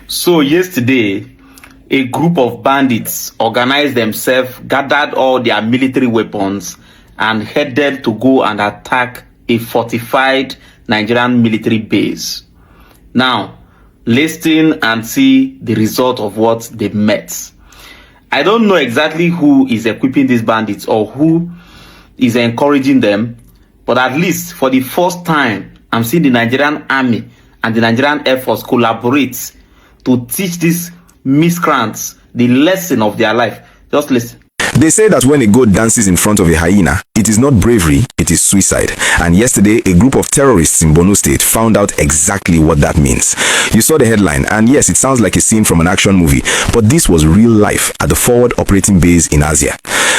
So yesterday, a group of bandits organized themselves, gathered all their military weapons, and headed to go and attack a fortified Nigerian military base. Now, listen and see the result of what they met. I don't know exactly who is equipping these bandits or who is encouraging them, but at least for the first time, I'm seeing the Nigerian army and the Nigerian Air Force collaborate to teach these miscreants the lesson of their life. Just listen. They say that when a goat dances in front of a hyena, it is not bravery, it is suicide. And yesterday, a group of terrorists in Borno State found out exactly what that means. You saw the headline, and yes, it sounds like a scene from an action movie, but this was real life at the Forward Operating Base in Asia.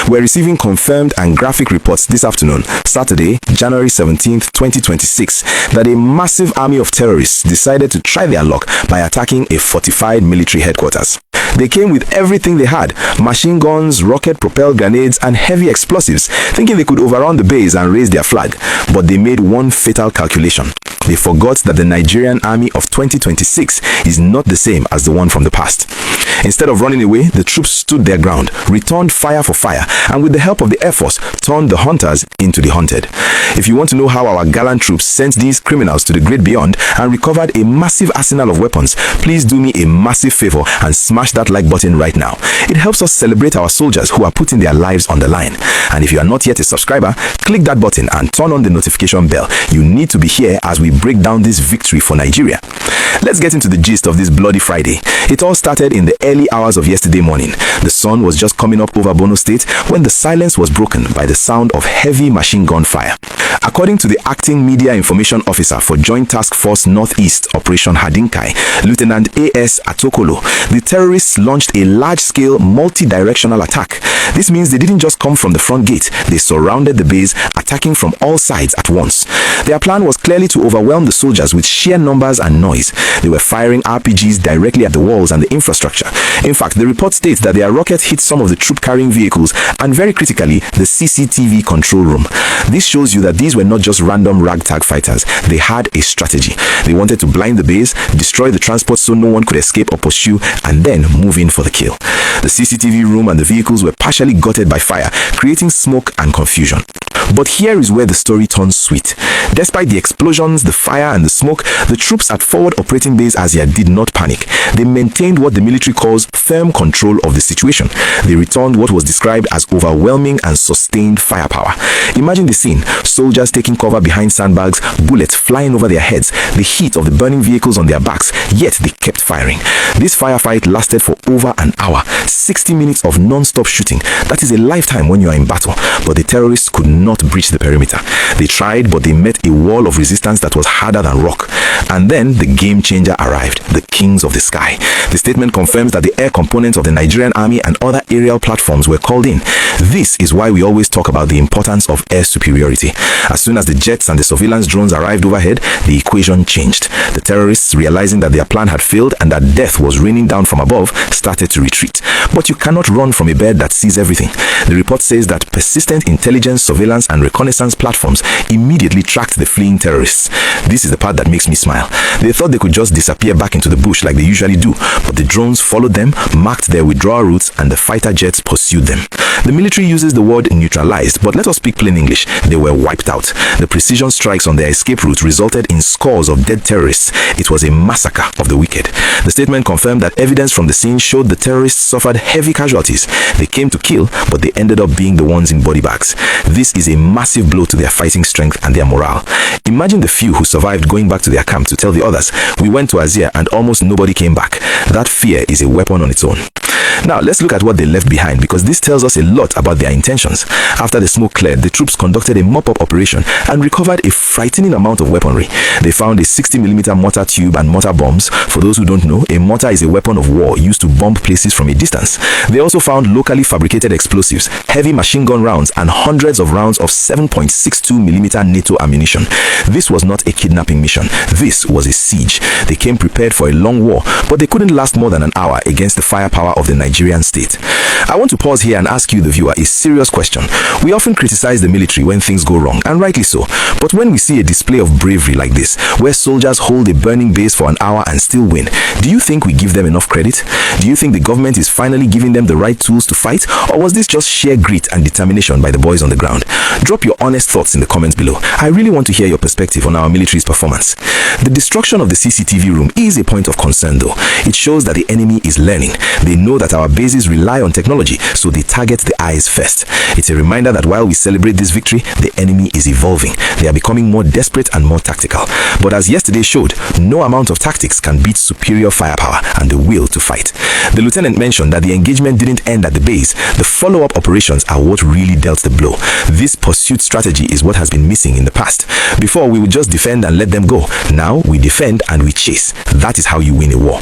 We're receiving confirmed and graphic reports this afternoon, Saturday, January 17th, 2026, that a massive army of terrorists decided to try their luck by attacking a fortified military headquarters. They came with everything they had: machine guns, rocket-propelled grenades, and heavy explosives, thinking they could overrun the base and raise their flag. But they made one fatal calculation. They forgot that the Nigerian army of 2026 is not the same as the one from the past. Instead of running away, the troops stood their ground, returned fire for fire, and with the help of the Air Force, turned the hunters into the hunted. If you want to know how our gallant troops sent these criminals to the great beyond and recovered a massive arsenal of weapons, please do me a massive favor and smash that like button right now. It helps us celebrate our soldiers who are putting their lives on the line. And if you are not yet a subscriber, click that button and turn on the notification bell. You need to be here as we break down this victory for Nigeria. Let's get into the gist of this bloody Friday. It all started in the early hours of yesterday morning. The sun was just coming up over Borno State when the silence was broken by the sound of heavy machine gun fire. According to the acting media information officer for Joint Task Force Northeast Operation Hadinkai, Lieutenant A.S. Atokolo, the terrorists launched a large-scale multi-directional attack. This means they didn't just come from the front gate, they surrounded the base, attacking from all sides at once. Their plan was clearly to overwhelm the soldiers with sheer numbers and noise. They were firing RPGs directly at the walls and the infrastructure. In fact, the report states that their rockets hit some of the troop-carrying vehicles and, very critically, the CCTV control room. This shows you that these were not just random ragtag fighters. They had a strategy. They wanted to blind the base, destroy the transport so no one could escape or pursue, and then move in for the kill. The CCTV room and the vehicles were partially gutted by fire, creating smoke and confusion. But here is where the story turns sweet. Despite the explosions, the fire, and the smoke, the troops at Forward Operating Base Asia did not panic. They maintained what the military calls firm control of the situation. They returned what was described as overwhelming and sustained firepower. Imagine the scene: soldiers taking cover behind sandbags, bullets flying over their heads, the heat of the burning vehicles on their backs, yet they kept firing. This firefight lasted for over an hour, 60 minutes of non-stop shooting. That is a lifetime when you are in battle, but the terrorists could not breach the perimeter. They tried, but they met a wall of resistance that was harder than rock. And then the game changer arrived, the kings of the sky. The statement confirms that the air components of the Nigerian army and other aerial platforms were called in. This is why we always talk about the importance of air superiority. As soon as the jets and the surveillance drones arrived overhead, the equation changed. The terrorists, realizing that their plan had failed and that death was raining down from above, started to retreat. But you cannot run from a bird that sees everything. The report says that persistent intelligence, surveillance, and reconnaissance platforms immediately tracked the fleeing terrorists. This is the part that makes me smile. They thought they could just disappear back into the bush like they usually do, but the drones followed them, marked their withdrawal routes, and the fighter jets pursued them. The military uses the word neutralized, but let us speak plain English. They were wiped out. The precision strikes on their escape route resulted in scores of dead terrorists. It was a massacre of the wicked. The statement confirmed that evidence from the scene showed the terrorists suffered heavy casualties. They came to kill, but they ended up being the ones in body bags. This is a massive blow to their fighting strength and their morale. Imagine the few who survived going back to their camp to tell the others, "We went to Azia and almost nobody came back." That fear is a weapon on its own. Now, let's look at what they left behind, because this tells us a lot about their intentions. After the smoke cleared, the troops conducted a mop-up operation and recovered a frightening amount of weaponry. They found a 60mm mortar tube and mortar bombs. For those who don't know, a mortar is a weapon of war used to bomb places from a distance. They also found locally fabricated explosives, heavy machine gun rounds, and hundreds of rounds of 7.62mm NATO ammunition. This was not a kidnapping mission. This was a siege. They came prepared for a long war, but they couldn't last more than an hour against the firepower of the Nigerian state. I want to pause here and ask you, the viewer, a serious question. We often criticize the military when things go wrong, and rightly so. But when we see a display of bravery like this, where soldiers hold a burning base for an hour and still win, do you think we give them enough credit? Do you think the government is finally giving them the right tools to fight, or was this just sheer grit and determination by the boys on the ground? Drop your honest thoughts in the comments below. I really want to hear your perspective on our military's performance. The destruction of the CCTV room is a point of concern though. It shows that the enemy is learning. They know that our bases rely on technology, so they target the eyes first. It's a reminder that while we celebrate this victory, the enemy is evolving. They are becoming more desperate and more tactical. But as yesterday showed, no amount of tactics can beat superior firepower and the will to fight. The lieutenant mentioned that the engagement didn't end at the base. The follow-up operations are what really dealt the blow. This pursuit strategy is what has been missing in the past. Before, we would just defend and let them go. Now, we defend and we chase. That is how you win a war.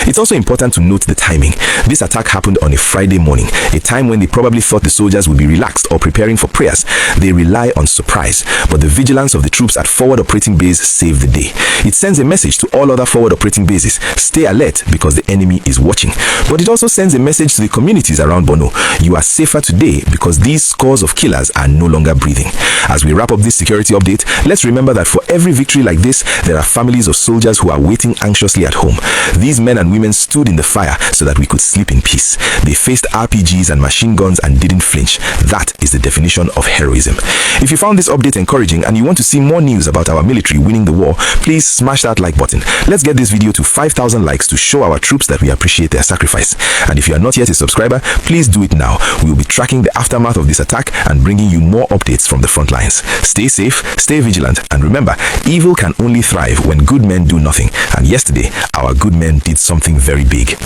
It's also important to note the timing. This attack happened on a Friday morning, a time when they probably thought the soldiers would be relaxed or preparing for prayers. They rely on surprise, but the vigilance of the troops at Forward Operating Base saved the day. It sends a message to all other Forward Operating Bases: stay alert because the enemy is watching. But it also sends a message to the communities around Borno: you are safer today because these scores of killers are no longer breathing. As we wrap up this security update, let's remember that for every victory like this, there are families of soldiers who are waiting anxiously at home. These men and women stood in the fire so that we could sleep in peace. They faced RPGs and machine guns and didn't flinch. That is the definition of heroism. If you found this update encouraging and you want to see more news about our military winning the war, please smash that like button. Let's get this video to 5,000 likes to show our troops that we appreciate their sacrifice. And if you are not yet a subscriber, please do it now. We will be tracking the aftermath of this attack and bringing you more updates from the front lines. Stay safe, stay vigilant, and remember, evil can only thrive when good men do nothing. And yesterday, our good men did something very big.